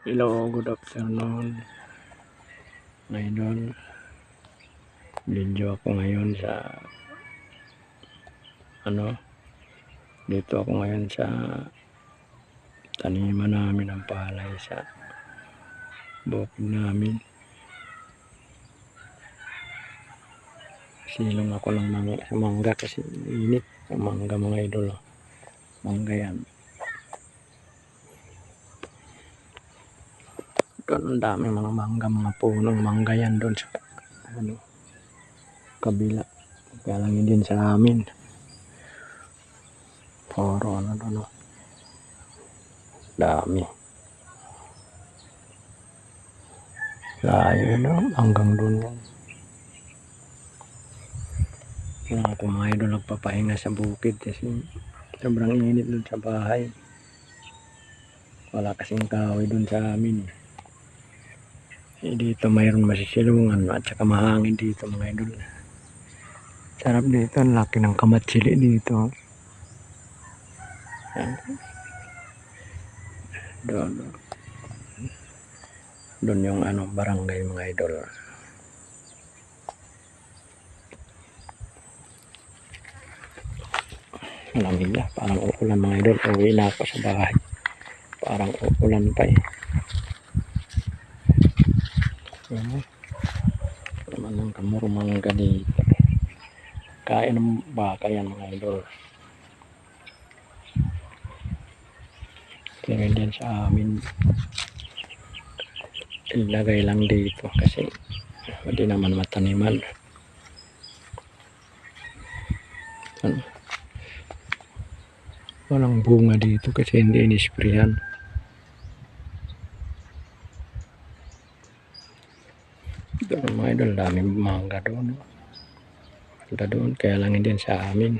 Hello, good afternoon. Ngayon, video ako ngayon sa dito ako ngayon sa taniman namin ng palay sa bukid namin. Silong ako ng mangga kasi init ang mangga mga idol. Mangga yan. Doon ang daming mga mangga, mga punong mangga yan doon sa kabila. Kaya lang hindi sa amin. Puro doon. Dami. Layo hanggang doon yan. Ako mga idol nagpapahinga sa bukid kasi sobrang init doon sa bahay. Wala kasing kahoy doon sa amin. Dito mayroon masisilungan at saka mahangin dito mga idol. Sarap dito, ang laki ng kamatsili dito. Doon yung barangay mga idol. Malamig na, parang uulan mga idol. Uwi na ako sa bahay. Parang uulan pa eh. Naman ng kamurumangga dito. Kain ng baka yan mga idol. Pero din sa amin ilagay lang dito kasi hindi naman mataniman. Walang bunga dito kasi hindi inisprayan. Doon mga idol, daming mangga doon. Doon kaya lang hindi sa amin.